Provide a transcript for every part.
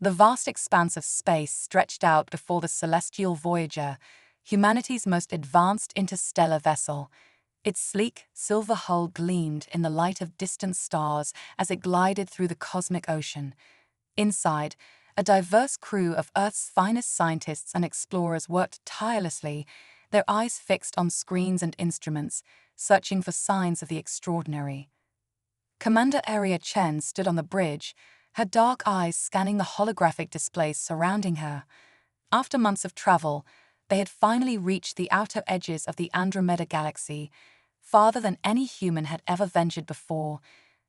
The vast expanse of space stretched out before the celestial Voyager, humanity's most advanced interstellar vessel. Its sleek, silver hull gleamed in the light of distant stars as it glided through the cosmic ocean. Inside, a diverse crew of Earth's finest scientists and explorers worked tirelessly, their eyes fixed on screens and instruments, searching for signs of the extraordinary. Commander Aria Chen stood on the bridge, her dark eyes scanning the holographic displays surrounding her. After months of travel, they had finally reached the outer edges of the Andromeda Galaxy, farther than any human had ever ventured before.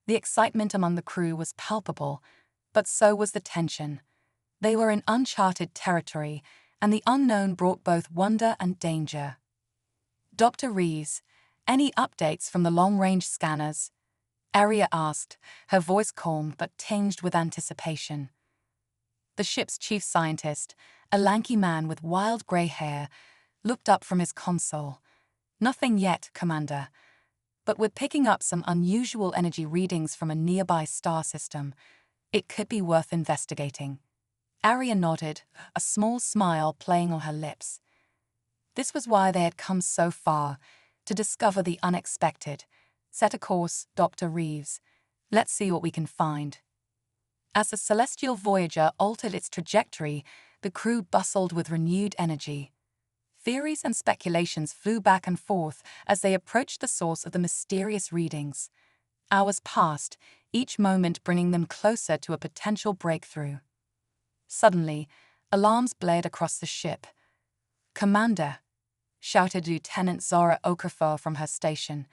The excitement among the crew was palpable, but so was the tension. They were in uncharted territory, and the unknown brought both wonder and danger. "Dr. Reeves, any updates from the long-range scanners?" Aria asked, her voice calm but tinged with anticipation. The ship's chief scientist, a lanky man with wild grey hair, looked up from his console. "Nothing yet, Commander. But we're picking up some unusual energy readings from a nearby star system. It could be worth investigating." Aria nodded, a small smile playing on her lips. This was why they had come so far, to discover the unexpected. "Set a course, Dr. Reeves. Let's see what we can find." As the celestial Voyager altered its trajectory, the crew bustled with renewed energy. Theories and speculations flew back and forth as they approached the source of the mysterious readings. Hours passed, each moment bringing them closer to a potential breakthrough. Suddenly, alarms blared across the ship. "Commander," shouted Lieutenant Zora Okafor from her station,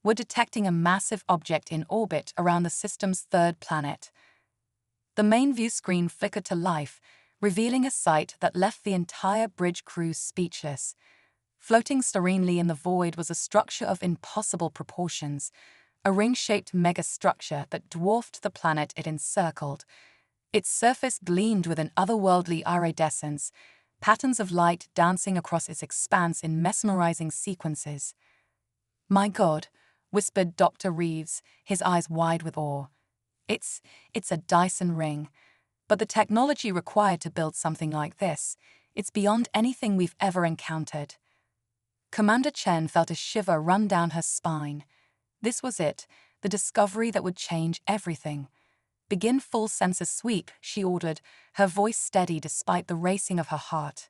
"we're detecting a massive object in orbit around the system's third planet." The main view screen flickered to life, revealing a sight that left the entire bridge crew speechless. Floating serenely in the void was a structure of impossible proportions, a ring-shaped megastructure that dwarfed the planet it encircled. Its surface gleamed with an otherworldly iridescence, patterns of light dancing across its expanse in mesmerizing sequences. "My God," whispered Dr. Reeves, his eyes wide with awe. It's a Dyson ring. But the technology required to build something like this, it's beyond anything we've ever encountered." Commander Chen felt a shiver run down her spine. This was it, the discovery that would change everything. "Begin full sensor sweep," she ordered, her voice steady despite the racing of her heart.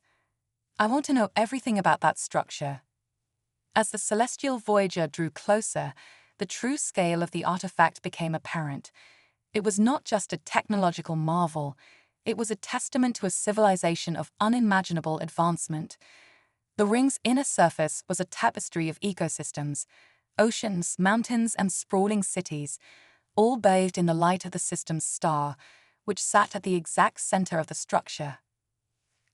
"I want to know everything about that structure." As the celestial Voyager drew closer, the true scale of the artifact became apparent. It was not just a technological marvel, it was a testament to a civilization of unimaginable advancement. The ring's inner surface was a tapestry of ecosystems, oceans, mountains, and sprawling cities, all bathed in the light of the system's star, which sat at the exact center of the structure.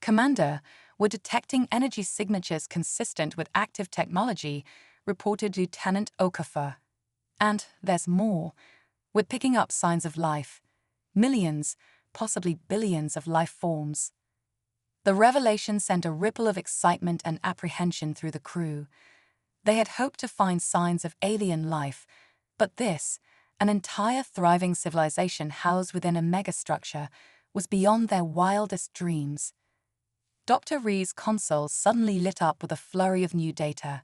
"Commander, we're detecting energy signatures consistent with active technology," reported Lieutenant Okafor. "And there's more. We're picking up signs of life. Millions, possibly billions of life forms." The revelation sent a ripple of excitement and apprehension through the crew. They had hoped to find signs of alien life, but this, an entire thriving civilization housed within a megastructure, was beyond their wildest dreams. Dr. Ree's console suddenly lit up with a flurry of new data.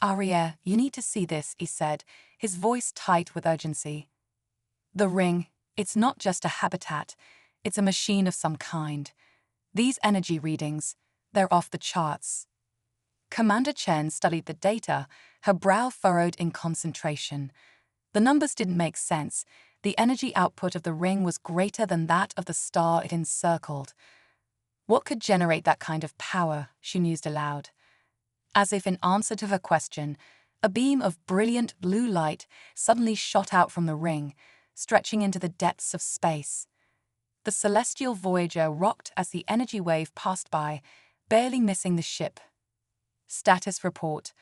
"Aria, you need to see this," he said, his voice tight with urgency. "The ring, it's not just a habitat, it's a machine of some kind. These energy readings, they're off the charts." Commander Chen studied the data, her brow furrowed in concentration. The numbers didn't make sense. The energy output of the ring was greater than that of the star it encircled. What could generate that kind of power, she mused aloud. As if in answer to her question, a beam of brilliant blue light suddenly shot out from the ring, stretching into the depths of space. The celestial Voyager rocked as the energy wave passed by, barely missing the ship. "Status report,"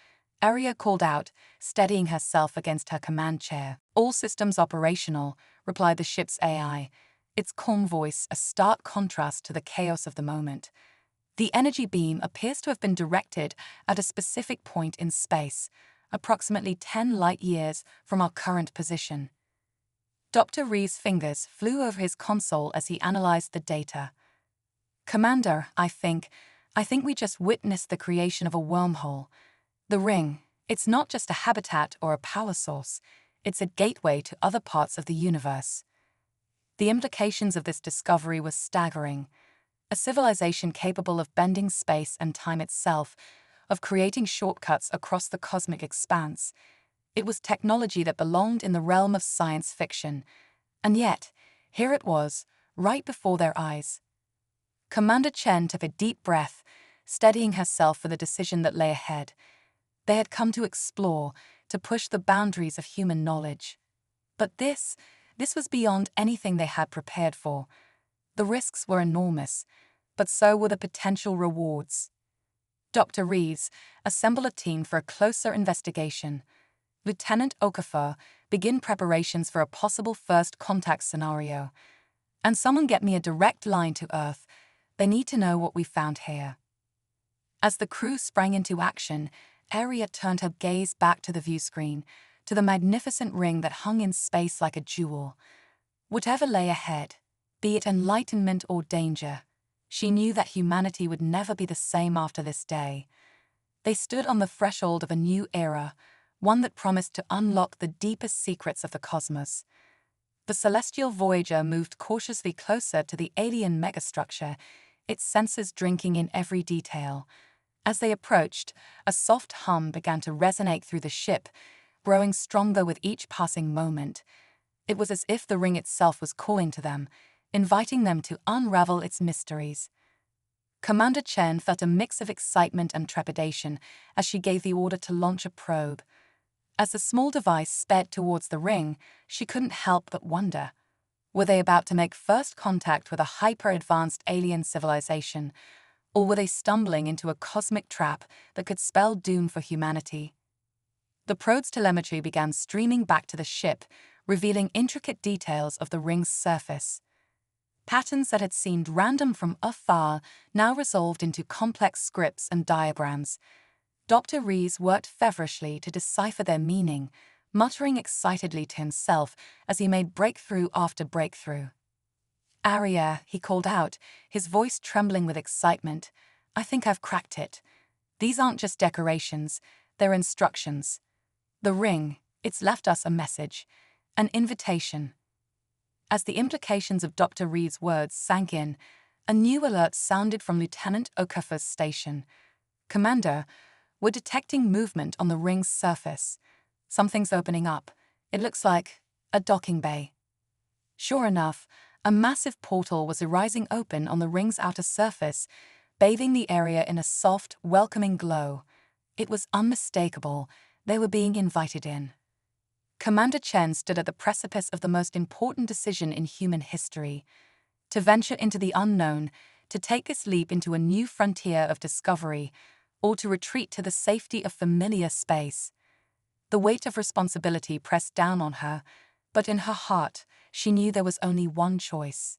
Aria called out, steadying herself against her command chair. "All systems operational," replied the ship's AI, its calm voice a stark contrast to the chaos of the moment. "The energy beam appears to have been directed at a specific point in space, approximately 10 light-years from our current position." Dr. Ree's fingers flew over his console as he analyzed the data. Commander, I think we just witnessed the creation of a wormhole. The ring, it's not just a habitat or a power source, it's a gateway to other parts of the universe. The implications of this discovery were staggering. A civilization capable of bending space and time itself, of creating shortcuts across the cosmic expanse. It was technology that belonged in the realm of science fiction. And yet, here it was, right before their eyes. Commander Chen took a deep breath, steadying herself for the decision that lay ahead. They had come to explore, to push the boundaries of human knowledge. But this was beyond anything they had prepared for. The risks were enormous, but so were the potential rewards. Dr. Reeves, assemble a team for a closer investigation. Lieutenant Okafor, begin preparations for a possible first contact scenario. And someone get me a direct line to Earth. They need to know what we found here. As the crew sprang into action, Aria turned her gaze back to the viewscreen, to the magnificent ring that hung in space like a jewel. Whatever lay ahead, be it enlightenment or danger, she knew that humanity would never be the same after this day. They stood on the threshold of a new era, one that promised to unlock the deepest secrets of the cosmos. The celestial voyager moved cautiously closer to the alien megastructure, its senses drinking in every detail. As they approached, a soft hum began to resonate through the ship, growing stronger with each passing moment. It was as if the ring itself was calling to them, inviting them to unravel its mysteries. Commander Chen felt a mix of excitement and trepidation as she gave the order to launch a probe. As the small device sped towards the ring, she couldn't help but wonder. Were they about to make first contact with a hyper-advanced alien civilization, or were they stumbling into a cosmic trap that could spell doom for humanity? The probe's telemetry began streaming back to the ship, revealing intricate details of the ring's surface. Patterns that had seemed random from afar now resolved into complex scripts and diagrams. Dr. Rees worked feverishly to decipher their meaning, muttering excitedly to himself as he made breakthrough after breakthrough. Aria, he called out, his voice trembling with excitement. I think I've cracked it. These aren't just decorations, they're instructions. The ring, it's left us a message, an invitation. As the implications of Dr. Reed's words sank in, a new alert sounded from Lieutenant Okafor's station. Commander, we're detecting movement on the ring's surface. Something's opening up. It looks like a docking bay. Sure enough, a massive portal was arising open on the ring's outer surface, bathing the area in a soft, welcoming glow. It was unmistakable. They were being invited in. Commander Chen stood at the precipice of the most important decision in human history. To venture into the unknown, to take this leap into a new frontier of discovery, or to retreat to the safety of familiar space. The weight of responsibility pressed down on her, but in her heart, she knew there was only one choice.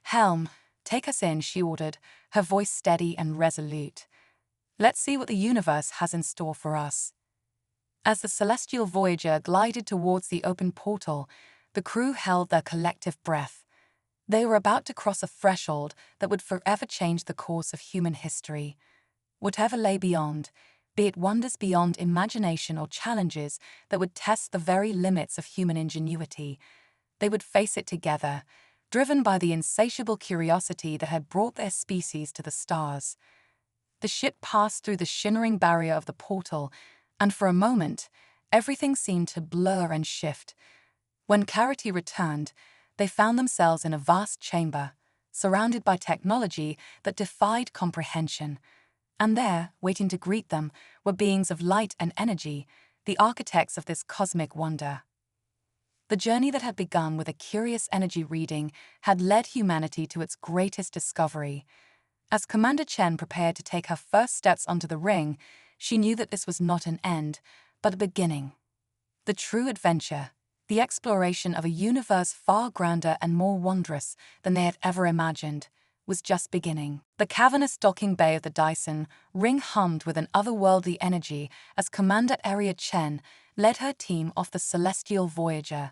Helm, take us in, she ordered, her voice steady and resolute. Let's see what the universe has in store for us. As the celestial voyager glided towards the open portal, the crew held their collective breath. They were about to cross a threshold that would forever change the course of human history. Whatever lay beyond, be it wonders beyond imagination or challenges that would test the very limits of human ingenuity, they would face it together, driven by the insatiable curiosity that had brought their species to the stars. The ship passed through the shimmering barrier of the portal, and for a moment, everything seemed to blur and shift. When clarity returned, they found themselves in a vast chamber, surrounded by technology that defied comprehension. And there, waiting to greet them, were beings of light and energy, the architects of this cosmic wonder. The journey that had begun with a curious energy reading had led humanity to its greatest discovery. As Commander Chen prepared to take her first steps onto the ring, she knew that this was not an end, but a beginning. The true adventure, the exploration of a universe far grander and more wondrous than they had ever imagined, was just beginning. The cavernous docking bay of the Dyson ring hummed with an otherworldly energy as Commander Aria Chen led her team off the celestial voyager.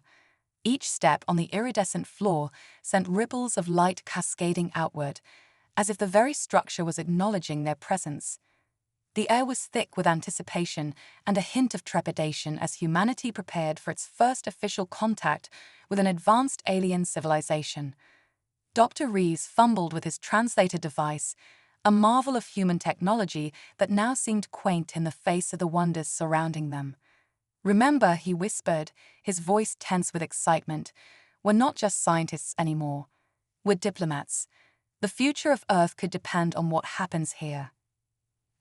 Each step on the iridescent floor sent ripples of light cascading outward, as if the very structure was acknowledging their presence. The air was thick with anticipation and a hint of trepidation as humanity prepared for its first official contact with an advanced alien civilization. Dr. Rees fumbled with his translator device, a marvel of human technology that now seemed quaint in the face of the wonders surrounding them. "Remember," he whispered, his voice tense with excitement, "we're not just scientists anymore. We're diplomats. The future of Earth could depend on what happens here."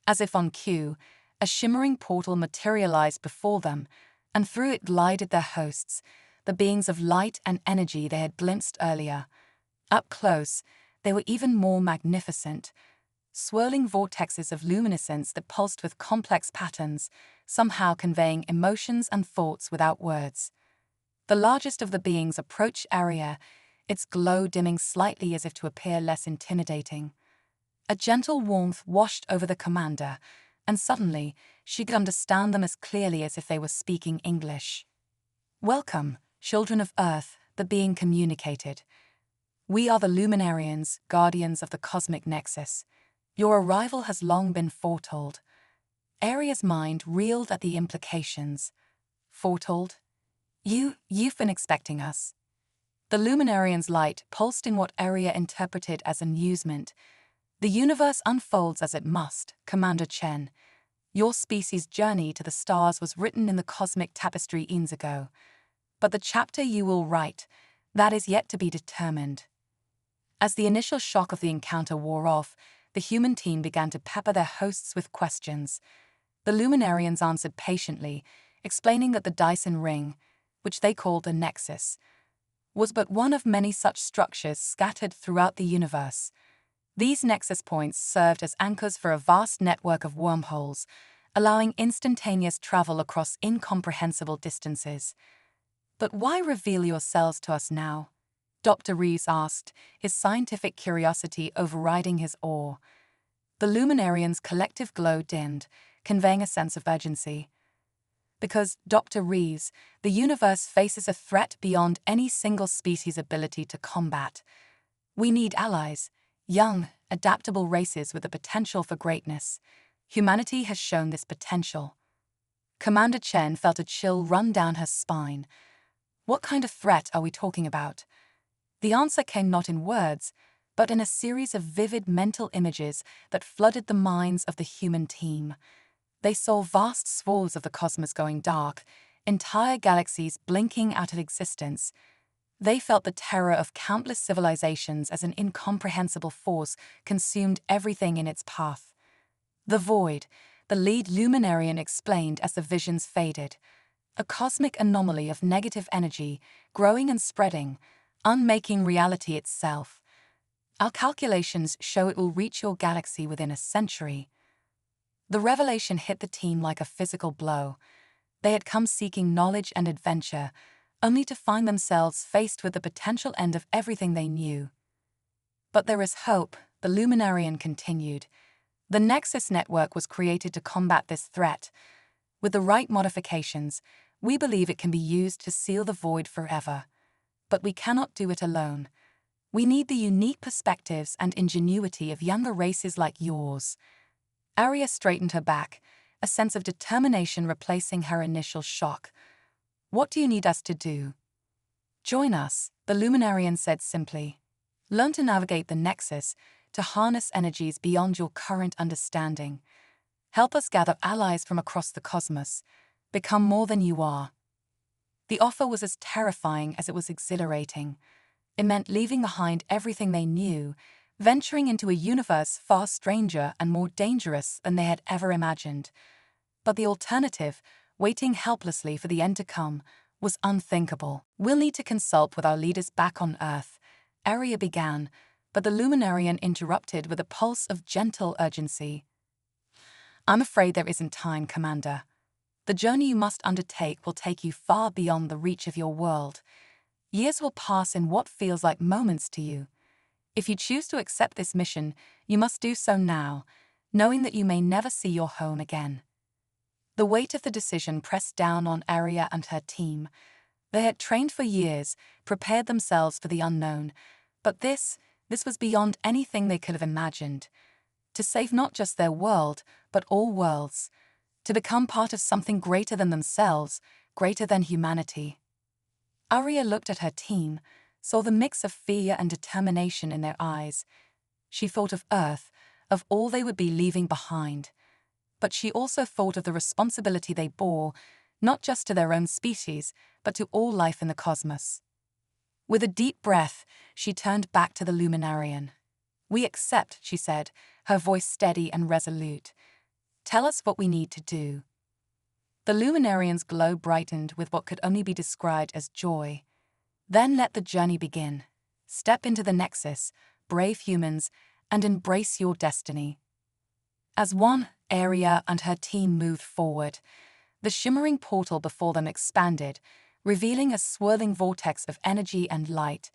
As if on cue, a shimmering portal materialized before them, and through it glided their hosts, the beings of light and energy they had glimpsed earlier. Up close, they were even more magnificent, swirling vortexes of luminescence that pulsed with complex patterns, somehow conveying emotions and thoughts without words. The largest of the beings approached Arya, its glow dimming slightly as if to appear less intimidating. A gentle warmth washed over the commander, and suddenly she could understand them as clearly as if they were speaking English. "Welcome, children of Earth," the being communicated. "We are the Luminarians, guardians of the cosmic nexus. Your arrival has long been foretold." Arya's mind reeled at the implications. "Foretold? You've been expecting us." The Luminarian's light pulsed in what Arya interpreted as amusement. "The universe unfolds as it must, Commander Chen. Your species' journey to the stars was written in the cosmic tapestry eons ago. But the chapter you will write, that is yet to be determined." As the initial shock of the encounter wore off, the human team began to pepper their hosts with questions. The Luminarians answered patiently, explaining that the Dyson ring, which they called a nexus, was but one of many such structures scattered throughout the universe. These nexus points served as anchors for a vast network of wormholes, allowing instantaneous travel across incomprehensible distances. "But why reveal yourselves to us now?" Dr. Rees asked, his scientific curiosity overriding his awe. The Luminarians' collective glow dimmed, conveying a sense of urgency. "Because, Dr. Rees, the universe faces a threat beyond any single species' ability to combat. We need allies, young, adaptable races with the potential for greatness. Humanity has shown this potential." Commander Chen felt a chill run down her spine. What kind of threat are we talking about? The answer came not in words, but in a series of vivid mental images that flooded the minds of the human team. They saw vast swaths of the cosmos going dark, entire galaxies blinking out of existence. They felt the terror of countless civilizations as an incomprehensible force consumed everything in its path. "The void," the lead Luminarian explained as the visions faded. "A cosmic anomaly of negative energy, growing and spreading, unmaking reality itself. Our calculations show it will reach your galaxy within a century." The revelation hit the team like a physical blow. They had come seeking knowledge and adventure, only to find themselves faced with the potential end of everything they knew. "But there is hope," the Luminarian continued. "The Nexus Network was created to combat this threat. With the right modifications, we believe it can be used to seal the void forever. But we cannot do it alone. We need the unique perspectives and ingenuity of younger races like yours." Arya straightened her back, a sense of determination replacing her initial shock. "What do you need us to do?" "Join us," the Luminarian said simply. "Learn to navigate the Nexus, to harness energies beyond your current understanding. Help us gather allies from across the cosmos. Become more than you are." The offer was as terrifying as it was exhilarating. It meant leaving behind everything they knew, venturing into a universe far stranger and more dangerous than they had ever imagined. But the alternative, waiting helplessly for the end to come, was unthinkable. "We'll need to consult with our leaders back on Earth," Arya began, but the Luminarian interrupted with a pulse of gentle urgency. "I'm afraid there isn't time, Commander. The journey you must undertake will take you far beyond the reach of your world. Years will pass in what feels like moments to you. If you choose to accept this mission, you must do so now, knowing that you may never see your home again." The weight of the decision pressed down on Arya and her team. They had trained for years, prepared themselves for the unknown, but this was beyond anything they could have imagined. To save not just their world, but all worlds. To become part of something greater than themselves, greater than humanity. Arya looked at her team, saw the mix of fear and determination in their eyes. She thought of Earth, of all they would be leaving behind. But she also thought of the responsibility they bore, not just to their own species, but to all life in the cosmos. With a deep breath, she turned back to the Luminarian. "We accept," she said, her voice steady and resolute. "Tell us what we need to do." The Luminarian's glow brightened with what could only be described as joy. "Then let the journey begin. Step into the Nexus, brave humans, and embrace your destiny." As one, Arya and her team moved forward, the shimmering portal before them expanded, revealing a swirling vortex of energy and light.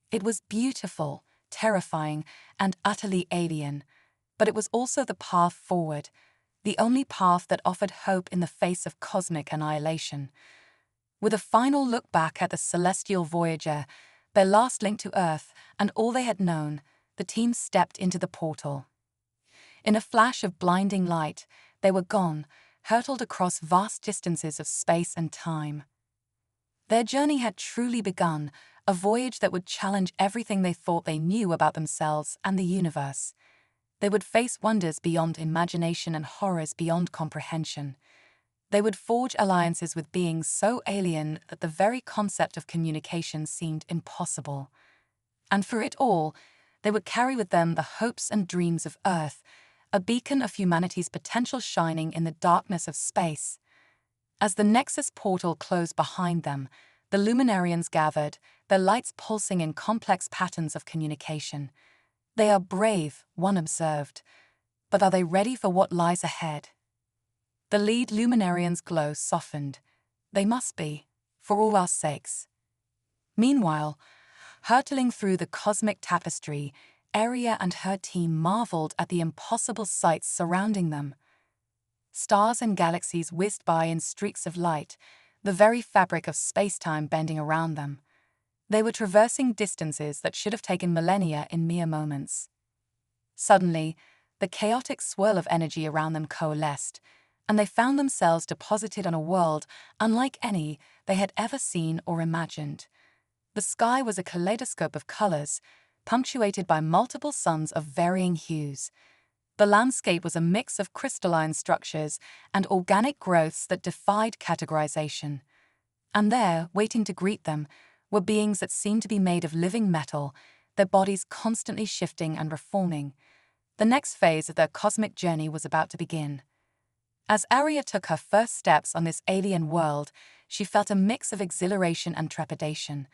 It was beautiful, terrifying, and utterly alien, but it was also the path forward, the only path that offered hope in the face of cosmic annihilation. With a final look back at the celestial Voyager, their last link to Earth and all they had known, the team stepped into the portal. In a flash of blinding light, they were gone, hurtled across vast distances of space and time. Their journey had truly begun, a voyage that would challenge everything they thought they knew about themselves and the universe. They would face wonders beyond imagination and horrors beyond comprehension. They would forge alliances with beings so alien that the very concept of communication seemed impossible. And for it all, they would carry with them the hopes and dreams of Earth, a beacon of humanity's potential shining in the darkness of space. As the Nexus portal closed behind them, the Luminarians gathered, their lights pulsing in complex patterns of communication. "They are brave," one observed, "but are they ready for what lies ahead?" The lead Luminarian's glow softened. "They must be, for all our sakes." Meanwhile, hurtling through the cosmic tapestry, Arya and her team marveled at the impossible sights surrounding them. Stars and galaxies whizzed by in streaks of light, the very fabric of space-time bending around them. They were traversing distances that should have taken millennia in mere moments. Suddenly, the chaotic swirl of energy around them coalesced, and they found themselves deposited on a world unlike any they had ever seen or imagined. The sky was a kaleidoscope of colors, punctuated by multiple suns of varying hues. The landscape was a mix of crystalline structures and organic growths that defied categorization. And there, waiting to greet them, were beings that seemed to be made of living metal, their bodies constantly shifting and reforming. The next phase of their cosmic journey was about to begin. As Arya took her first steps on this alien world, she felt a mix of exhilaration and trepidation.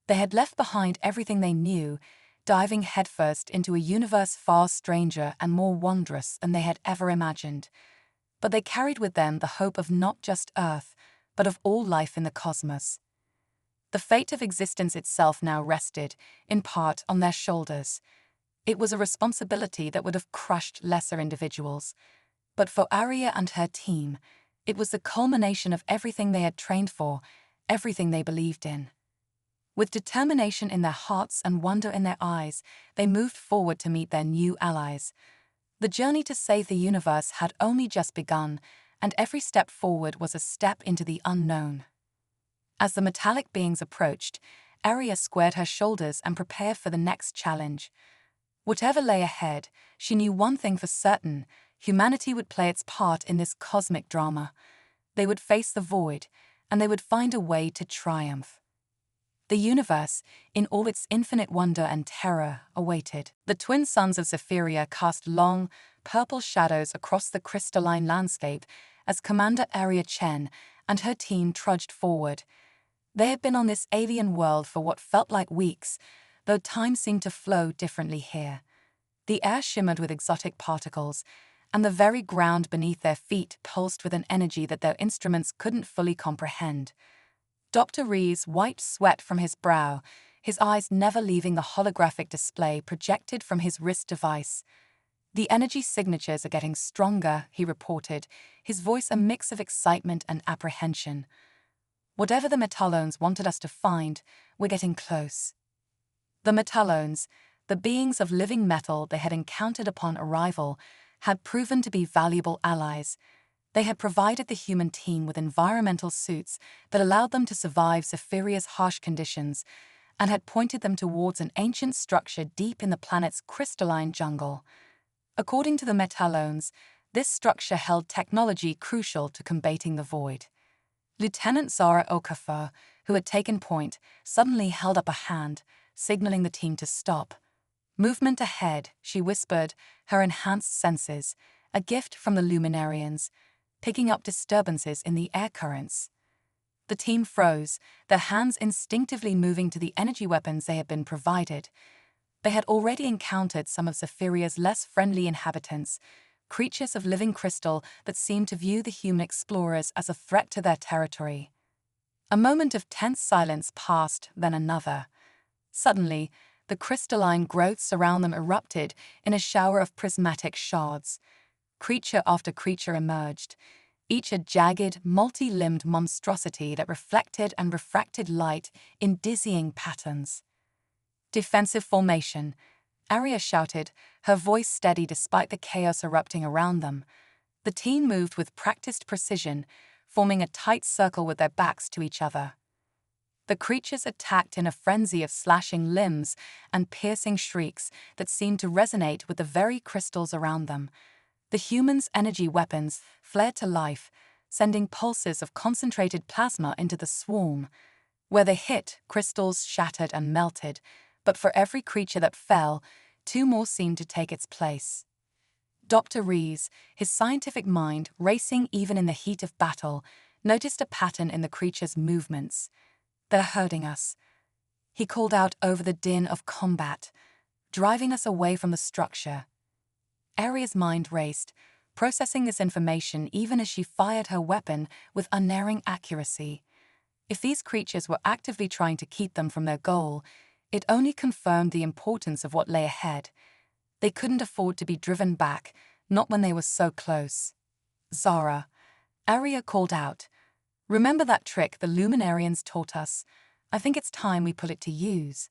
They had left behind everything they knew, diving headfirst into a universe far stranger and more wondrous than they had ever imagined. But they carried with them the hope of not just Earth, but of all life in the cosmos. The fate of existence itself now rested, in part, on their shoulders. It was a responsibility that would have crushed lesser individuals. But for Arya and her team, it was the culmination of everything they had trained for, everything they believed in. With determination in their hearts and wonder in their eyes, they moved forward to meet their new allies. The journey to save the universe had only just begun, and every step forward was a step into the unknown. As the metallic beings approached, Arya squared her shoulders and prepared for the next challenge. Whatever lay ahead, she knew one thing for certain: humanity would play its part in this cosmic drama. They would face the void, and they would find a way to triumph. The universe, in all its infinite wonder and terror, awaited. The twin suns of Zephyria cast long, purple shadows across the crystalline landscape as Commander Arya Chen and her team trudged forward. They had been on this alien world for what felt like weeks, though time seemed to flow differently here. The air shimmered with exotic particles, and the very ground beneath their feet pulsed with an energy that their instruments couldn't fully comprehend. Dr. Ree's wiped sweat from his brow, his eyes never leaving the holographic display projected from his wrist device. "The energy signatures are getting stronger," he reported, his voice a mix of excitement and apprehension. Whatever the Metallones wanted us to find, we're getting close. The Metallones, the beings of living metal they had encountered upon arrival, had proven to be valuable allies. They had provided the human team with environmental suits that allowed them to survive Zephyria's harsh conditions, and had pointed them towards an ancient structure deep in the planet's crystalline jungle. According to the Metallones, this structure held technology crucial to combating the void. Lieutenant Zara Okafor, who had taken point, suddenly held up a hand, signaling the team to stop. "Movement ahead," she whispered, her enhanced senses, a gift from the Luminarians, picking up disturbances in the air currents. The team froze, their hands instinctively moving to the energy weapons they had been provided. They had already encountered some of Zephyria's less friendly inhabitants, creatures of living crystal that seemed to view the human explorers as a threat to their territory. A moment of tense silence passed, then another. Suddenly, the crystalline growths around them erupted in a shower of prismatic shards. Creature after creature emerged, each a jagged, multi-limbed monstrosity that reflected and refracted light in dizzying patterns. "Defensive formation," Arya shouted, her voice steady despite the chaos erupting around them. The team moved with practiced precision, forming a tight circle with their backs to each other. The creatures attacked in a frenzy of slashing limbs and piercing shrieks that seemed to resonate with the very crystals around them. The humans' energy weapons flared to life, sending pulses of concentrated plasma into the swarm. Where they hit, crystals shattered and melted, but for every creature that fell, 2 more seemed to take its place. Dr. Rees, his scientific mind racing even in the heat of battle, noticed a pattern in the creature's movements. "They're hurting us," he called out over the din of combat, "driving us away from the structure." Arya's mind raced, processing this information even as she fired her weapon with unerring accuracy. If these creatures were actively trying to keep them from their goal, it only confirmed the importance of what lay ahead. They couldn't afford to be driven back, not when they were so close. "Zara," Arya called out, "remember that trick the Luminarians taught us? I think it's time we put it to use."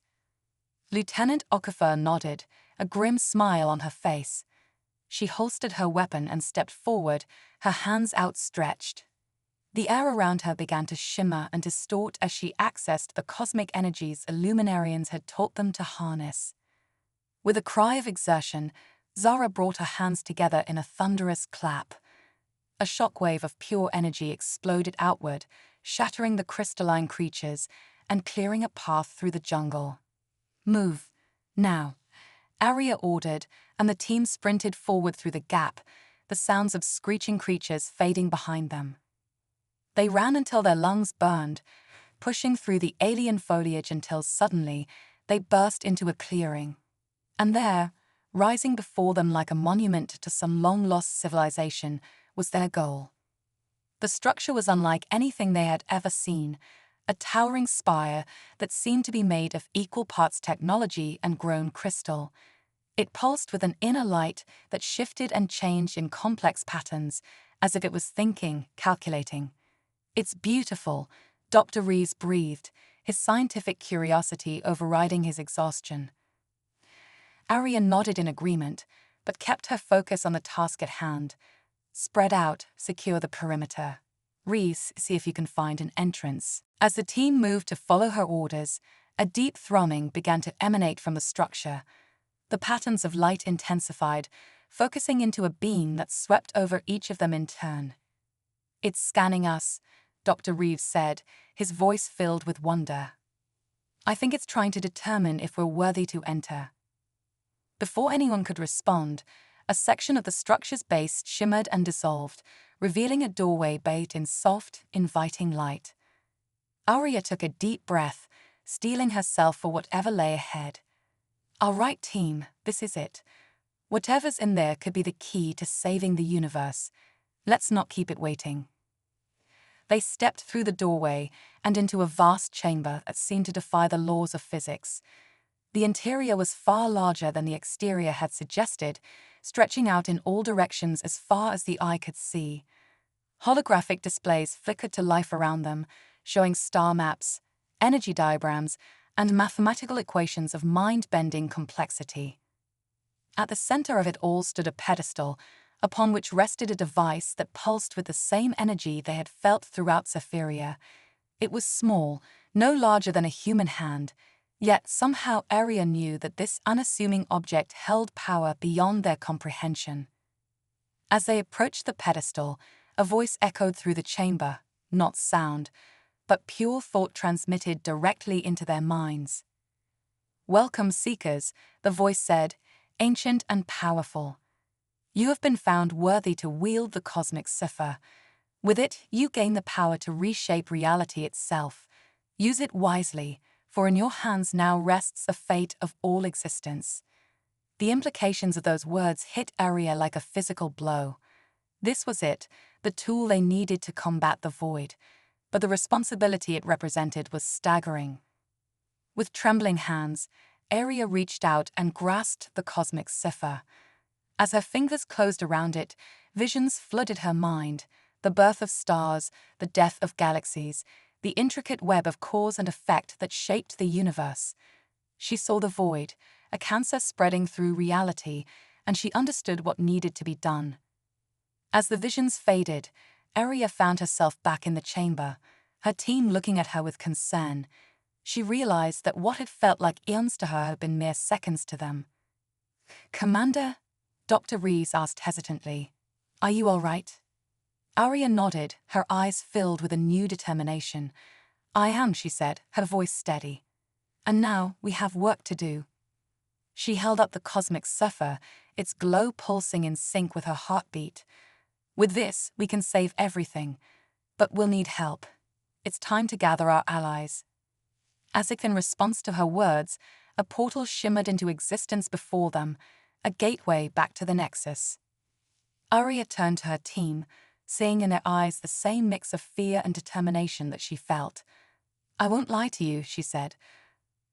Lieutenant Okafor nodded, a grim smile on her face. She holstered her weapon and stepped forward, her hands outstretched. The air around her began to shimmer and distort as she accessed the cosmic energies Illuminarians had taught them to harness. With a cry of exertion, Zara brought her hands together in a thunderous clap. A shockwave of pure energy exploded outward, shattering the crystalline creatures and clearing a path through the jungle. "Move, now," Arya ordered, and the team sprinted forward through the gap, the sounds of screeching creatures fading behind them. They ran until their lungs burned, pushing through the alien foliage until suddenly they burst into a clearing. And there, rising before them like a monument to some long-lost civilization, was their goal. The structure was unlike anything they had ever seen, a towering spire that seemed to be made of equal parts technology and grown crystal. It pulsed with an inner light that shifted and changed in complex patterns, as if it was thinking, calculating. "It's beautiful," Dr. Rees breathed, his scientific curiosity overriding his exhaustion. Arya nodded in agreement, but kept her focus on the task at hand. "Spread out, secure the perimeter. Rees, see if you can find an entrance." As the team moved to follow her orders, a deep thrumming began to emanate from the structure. The patterns of light intensified, focusing into a beam that swept over each of them in turn. "It's scanning us," Dr. Reeves said, his voice filled with wonder. "I think it's trying to determine if we're worthy to enter." Before anyone could respond, a section of the structure's base shimmered and dissolved, revealing a doorway bathed in soft, inviting light. Arya took a deep breath, steeling herself for whatever lay ahead. "All right, team, this is it. Whatever's in there could be the key to saving the universe. Let's not keep it waiting." They stepped through the doorway and into a vast chamber that seemed to defy the laws of physics. The interior was far larger than the exterior had suggested, stretching out in all directions as far as the eye could see. Holographic displays flickered to life around them, showing star maps, energy diagrams, and mathematical equations of mind-bending complexity. At the center of it all stood a pedestal, upon which rested a device that pulsed with the same energy they had felt throughout Zephyria. It was small, no larger than a human hand, yet somehow Aria knew that this unassuming object held power beyond their comprehension. As they approached the pedestal, a voice echoed through the chamber, not sound, but pure thought transmitted directly into their minds. "Welcome, seekers," the voice said, "ancient and powerful. You have been found worthy to wield the cosmic cipher. With it, you gain the power to reshape reality itself. Use it wisely, for in your hands now rests the fate of all existence." The implications of those words hit Aria like a physical blow. This was it, the tool they needed to combat the void, but the responsibility it represented was staggering. With trembling hands, Aria reached out and grasped the cosmic cipher. As her fingers closed around it, visions flooded her mind: the birth of stars, the death of galaxies, the intricate web of cause and effect that shaped the universe. She saw the void, a cancer spreading through reality, and she understood what needed to be done. As the visions faded, Aria found herself back in the chamber, her team looking at her with concern. She realized that what had felt like eons to her had been mere seconds to them. "Commander?" Dr. Rees asked hesitantly. "Are you all right?" Aria nodded, her eyes filled with a new determination. "I am," she said, her voice steady. "And now we have work to do." She held up the cosmic cipher, its glow pulsing in sync with her heartbeat. "With this, we can save everything. But we'll need help. It's time to gather our allies." As if in response to her words, a portal shimmered into existence before them, a gateway back to the Nexus. Aria turned to her team, seeing in their eyes the same mix of fear and determination that she felt. "I won't lie to you," she said.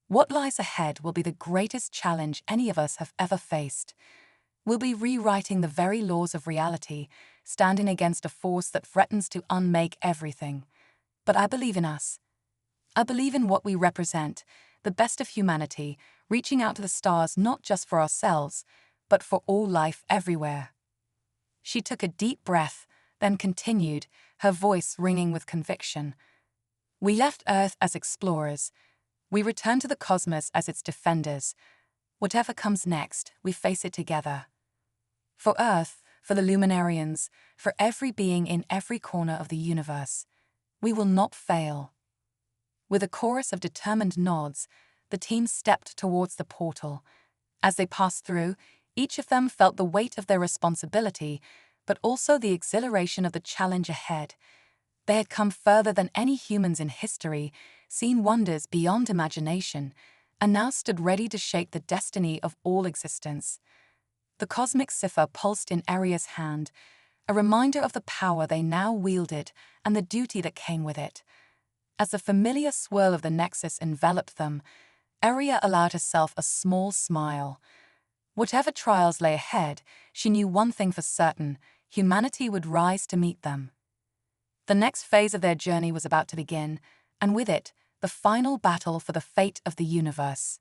"What lies ahead will be the greatest challenge any of us have ever faced. We'll be rewriting the very laws of reality, standing against a force that threatens to unmake everything. But I believe in us. I believe in what we represent, the best of humanity, reaching out to the stars not just for ourselves, but for all life everywhere." She took a deep breath, then continued, her voice ringing with conviction. "We left Earth as explorers. We return to the cosmos as its defenders. Whatever comes next, we face it together. For Earth, for the Luminarians, for every being in every corner of the universe, we will not fail." With a chorus of determined nods, the team stepped towards the portal. As they passed through, each of them felt the weight of their responsibility, but also the exhilaration of the challenge ahead. They had come further than any humans in history, seen wonders beyond imagination, and now stood ready to shape the destiny of all existence. The cosmic cipher pulsed in Aria's hand, a reminder of the power they now wielded and the duty that came with it. As the familiar swirl of the Nexus enveloped them, Aria allowed herself a small smile. Whatever trials lay ahead, she knew one thing for certain: humanity would rise to meet them. The next phase of their journey was about to begin, and with it, the final battle for the fate of the universe.